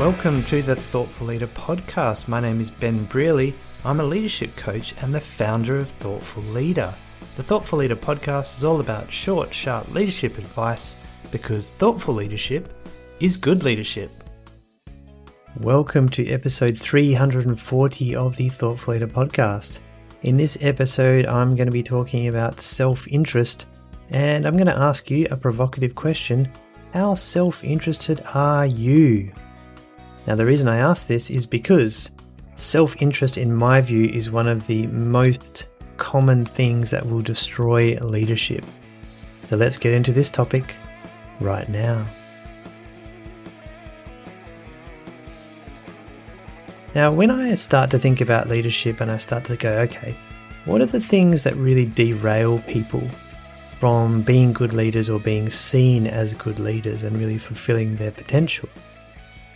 Welcome to the Thoughtful Leader podcast. My name is Ben Brearley. I'm a leadership coach and the founder of Thoughtful Leader. The Thoughtful Leader podcast is all about short, sharp leadership advice because thoughtful leadership is good leadership. Welcome to episode 340 of the Thoughtful Leader podcast. In this episode, I'm going to be talking about self-interest, and I'm going to ask you a provocative question. How self-interested are you? Now, the reason I ask this is because self-interest, in my view, is one of the most common things that will destroy leadership. So let's get into this topic right now. Now, when I start to think about leadership and I start to go, okay, what are the things that really derail people from being good leaders or being seen as good leaders and really fulfilling their potential?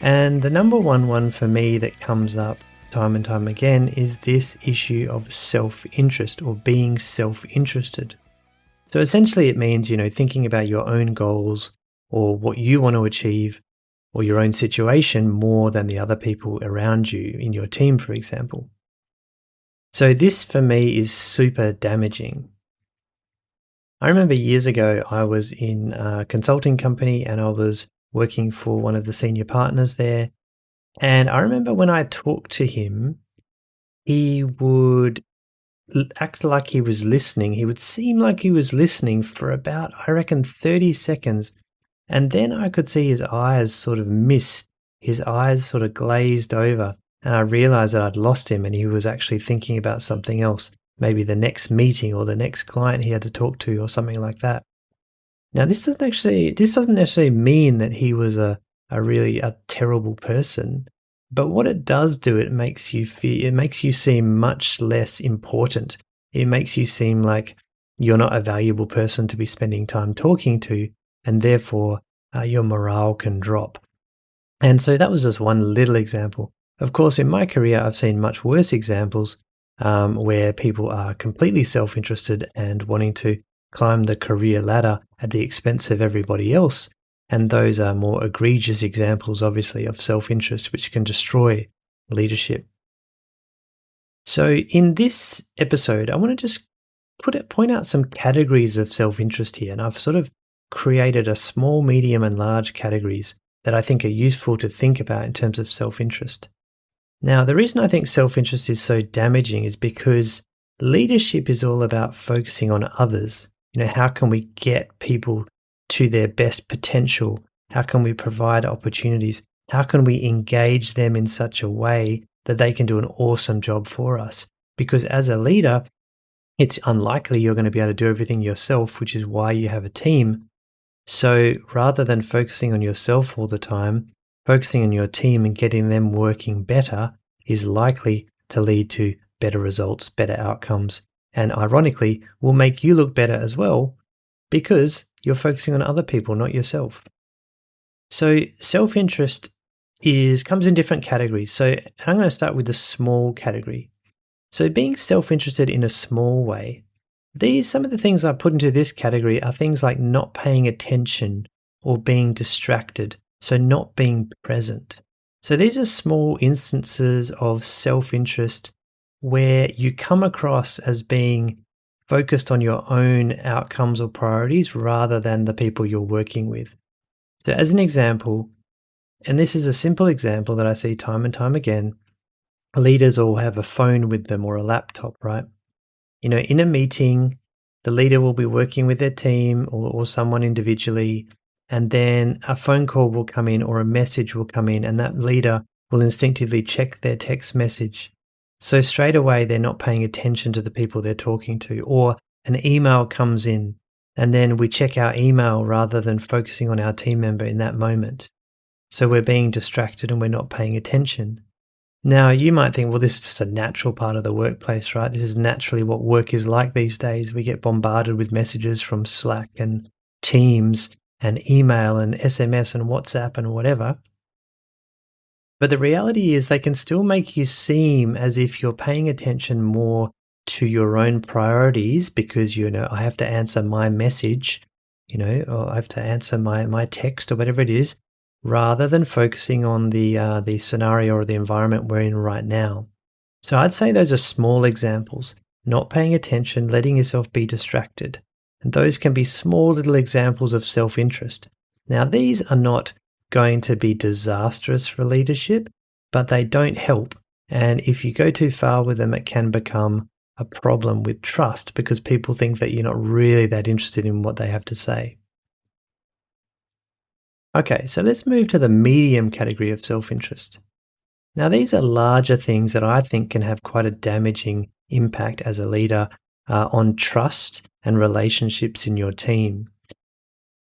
And the number one for me that comes up time and time again is this issue of self-interest or being self-interested. So essentially it means, thinking about your own goals or what you want to achieve or your own situation more than the other people around you in your team, for example. So this for me is super damaging. I remember years ago I was in a consulting company and I was working for one of the senior partners there. And I remember when I talked to him, he would act like he was listening. He would seem like he was listening for about, 30 seconds. And then I could see his eyes sort of mist. His eyes sort of glazed over. And I realized that I'd lost him and he was actually thinking about something else. Maybe the next meeting or the next client he had to talk to or something like that. Now, this doesn't necessarily mean that he was a really terrible person, but what it does do, it makes you seem much less important. It makes you seem like you're not a valuable person to be spending time talking to, and therefore your morale can drop. And so that was just one little example. Of course, in my career, I've seen much worse examples where people are completely self-interested and wanting to climb the career ladder at the expense of everybody else. And those are more egregious examples, obviously, of self-interest, which can destroy leadership. So in this episode, I want to just point out some categories of self-interest here. And I've sort of created a small, medium, and large categories that I think are useful to think about in terms of self-interest. Now, the reason I think self-interest is so damaging is because leadership is all about focusing on others. How can we get people to their best potential? How can we provide opportunities? How can we engage them in such a way that they can do an awesome job for us? Because as a leader, it's unlikely you're going to be able to do everything yourself, which is why you have a team. So rather than focusing on yourself all the time, focusing on your team and getting them working better is likely to lead to better results, better outcomes, and ironically will make you look better as well because you're focusing on other people, not yourself. So self-interest comes in different categories. So I'm going to start with the small category. So being self-interested in a small way, some of the things I put into this category are things like not paying attention or being distracted, so not being present. So these are small instances of self-interest where you come across as being focused on your own outcomes or priorities rather than the people you're working with. So as an example, and this is a simple example that I see time and time again, leaders all have a phone with them or a laptop, right? In a meeting, the leader will be working with their team or someone individually, and then a phone call will come in or a message will come in, and that leader will instinctively check their text message. So straight away, they're not paying attention to the people they're talking to, or an email comes in and then we check our email rather than focusing on our team member in that moment. So we're being distracted and we're not paying attention. Now, you might think, well, this is just a natural part of the workplace, right? This is naturally what work is like these days. We get bombarded with messages from Slack and Teams and email and SMS and WhatsApp and whatever. But the reality is they can still make you seem as if you're paying attention more to your own priorities because, I have to answer my message, or I have to answer my text or whatever it is, rather than focusing on the scenario or the environment we're in right now. So I'd say those are small examples, not paying attention, letting yourself be distracted. And those can be small little examples of self-interest. Now, these are not going to be disastrous for leadership, but they don't help. And if you go too far with them, it can become a problem with trust because people think that you're not really that interested in what they have to say. Okay, so let's move to the medium category of self-interest. Now, these are larger things that I think can have quite a damaging impact as a leader on trust and relationships in your team.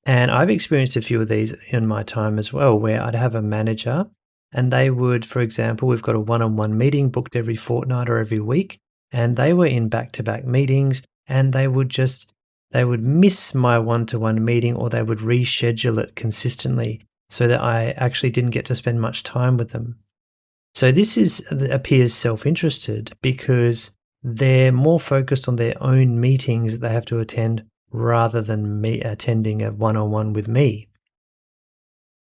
And I've experienced a few of these in my time as well, where I'd have a manager and they would, for example, we've got a one-on-one meeting booked every fortnight or every week, and they were in back-to-back meetings and they would miss my one-to-one meeting or they would reschedule it consistently so that I actually didn't get to spend much time with them. So this appears self-interested because they're more focused on their own meetings that they have to attend rather than me attending a one-on-one with me.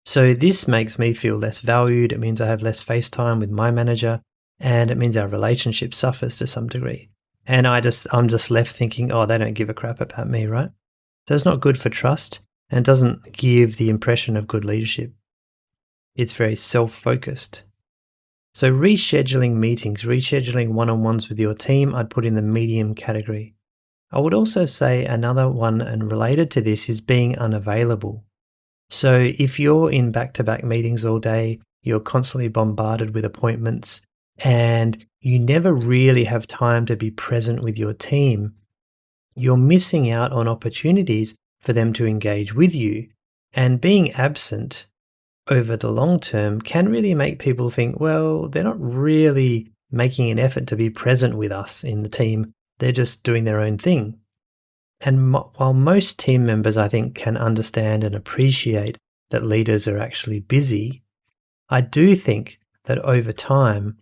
So this makes me feel less valued. It means I have less face time with my manager, and it means our relationship suffers to some degree. And I'm just left thinking, oh, they don't give a crap about me, right? So it's not good for trust and doesn't give the impression of good leadership. It's very self-focused. So rescheduling meetings, rescheduling one-on-ones with your team, I'd put in the medium category. I would also say another one and related to this is being unavailable. So if you're in back-to-back meetings all day, you're constantly bombarded with appointments, and you never really have time to be present with your team, you're missing out on opportunities for them to engage with you. And being absent over the long term can really make people think, well, they're not really making an effort to be present with us in the team. They're just doing their own thing. And while most team members, I think, can understand and appreciate that leaders are actually busy, I do think that over time,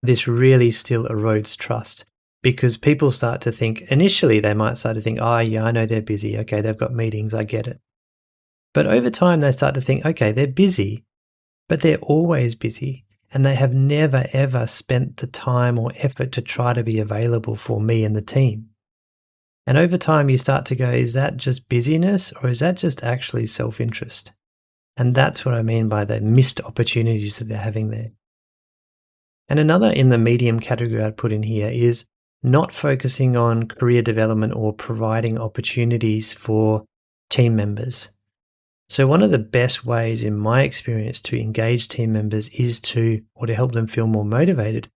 this really still erodes trust because people start to think, initially they might start to think, oh yeah, I know they're busy. Okay, they've got meetings, I get it. But over time, they start to think, okay, they're busy, but they're always busy. And they have never, ever spent the time or effort to try to be available for me and the team. And over time, you start to go, is that just busyness or is that just actually self-interest? And that's what I mean by the missed opportunities that they're having there. And another in the medium category I'd put in here is not focusing on career development or providing opportunities for team members. So one of the best ways in my experience to engage team members to help them feel more motivated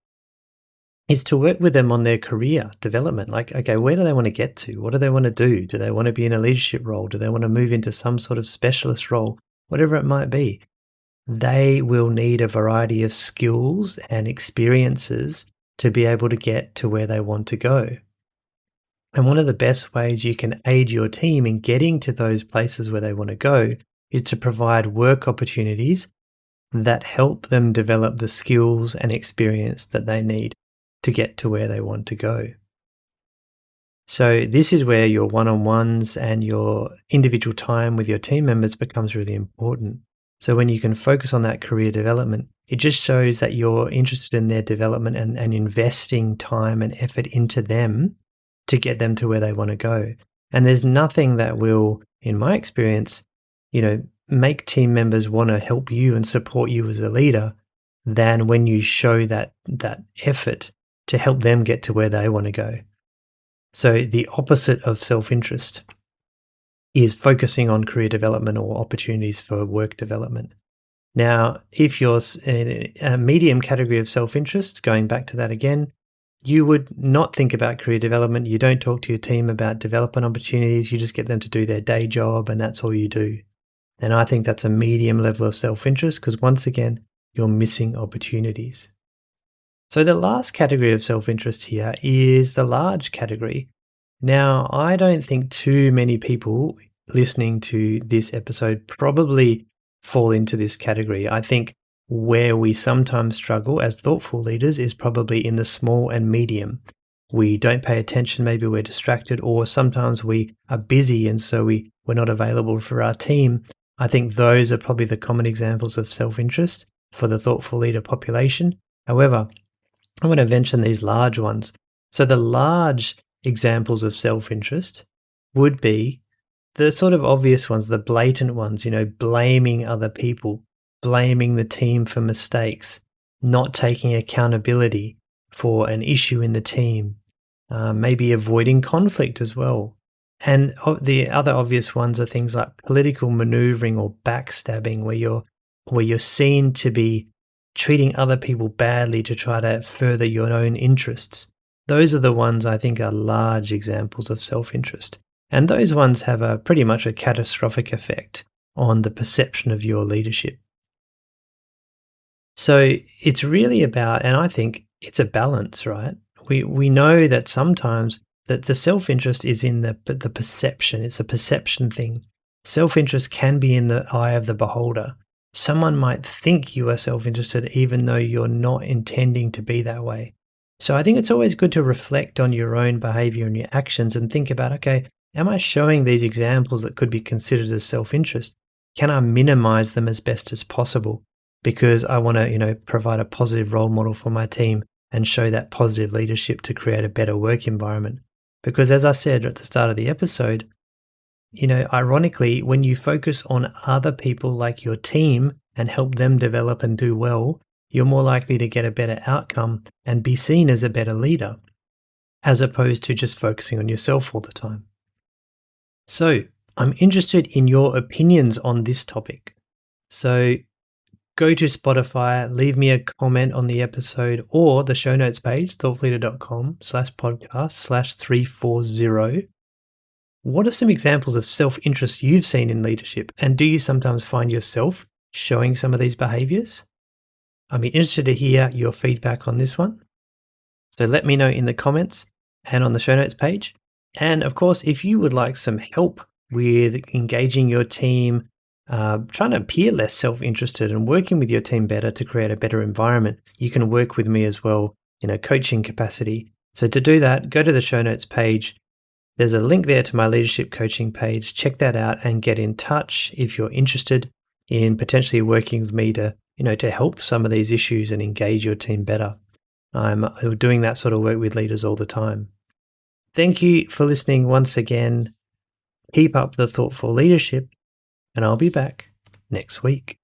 is to work with them on their career development. Like, okay, where do they want to get to? What do they want to do? Do they want to be in a leadership role? Do they want to move into some sort of specialist role? Whatever it might be. They will need a variety of skills and experiences to be able to get to where they want to go. And one of the best ways you can aid your team in getting to those places where they want to go is to provide work opportunities that help them develop the skills and experience that they need to get to where they want to go. So this is where your one-on-ones and your individual time with your team members becomes really important. So when you can focus on that career development, it just shows that you're interested in their development and investing time and effort into them to get them to where they want to go. And there's nothing that will, in my experience, make team members want to help you and support you as a leader than when you show that effort to help them get to where they want to go. So the opposite of self-interest is focusing on career development or opportunities for work development. Now, if you're in a medium category of self-interest, going back to that again, you would not think about career development. You don't talk to your team about development opportunities. You just get them to do their day job and that's all you do. And I think that's a medium level of self-interest because once again, you're missing opportunities. So the last category of self-interest here is the large category. Now, I don't think too many people listening to this episode probably fall into this category. I think where we sometimes struggle as thoughtful leaders is probably in the small and medium. We don't pay attention, maybe we're distracted, or sometimes we are busy and so we're not available for our team. I think those are probably the common examples of self-interest for the thoughtful leader population. However, I want to mention these large ones. So the large examples of self-interest would be the sort of obvious ones, the blatant ones, blaming other people, blaming the team for mistakes, not taking accountability for an issue in the team, maybe avoiding conflict as well. And the other obvious ones are things like political manoeuvring or backstabbing, where you're seen to be treating other people badly to try to further your own interests. Those are the ones I think are large examples of self-interest. And those ones have pretty much a catastrophic effect on the perception of your leadership. So it's really about, and I think it's a balance, right? We know that sometimes that the self-interest is in the perception. It's a perception thing. Self-interest can be in the eye of the beholder. Someone might think you are self-interested even though you're not intending to be that way. So I think it's always good to reflect on your own behavior and your actions and think about, okay, am I showing these examples that could be considered as self-interest? Can I minimize them as best as possible? Because I want to, provide a positive role model for my team and show that positive leadership to create a better work environment. Because as I said at the start of the episode, ironically, when you focus on other people like your team and help them develop and do well, you're more likely to get a better outcome and be seen as a better leader, as opposed to just focusing on yourself all the time. So I'm interested in your opinions on this topic. So go to Spotify, leave me a comment on the episode or the show notes page, thoughtleader.com/podcast/340. What are some examples of self-interest you've seen in leadership? And do you sometimes find yourself showing some of these behaviors? I'm interested to hear your feedback on this one. So let me know in the comments and on the show notes page. And of course, if you would like some help with engaging your team, trying to appear less self-interested and working with your team better to create a better environment, you can work with me as well in a coaching capacity. So to do that, go to the show notes page. There's a link there to my leadership coaching page. Check that out and get in touch if you're interested in potentially working with me to help some of these issues and engage your team better. I'm doing that sort of work with leaders all the time. Thank you for listening once again. Keep up the thoughtful leadership, and I'll be back next week.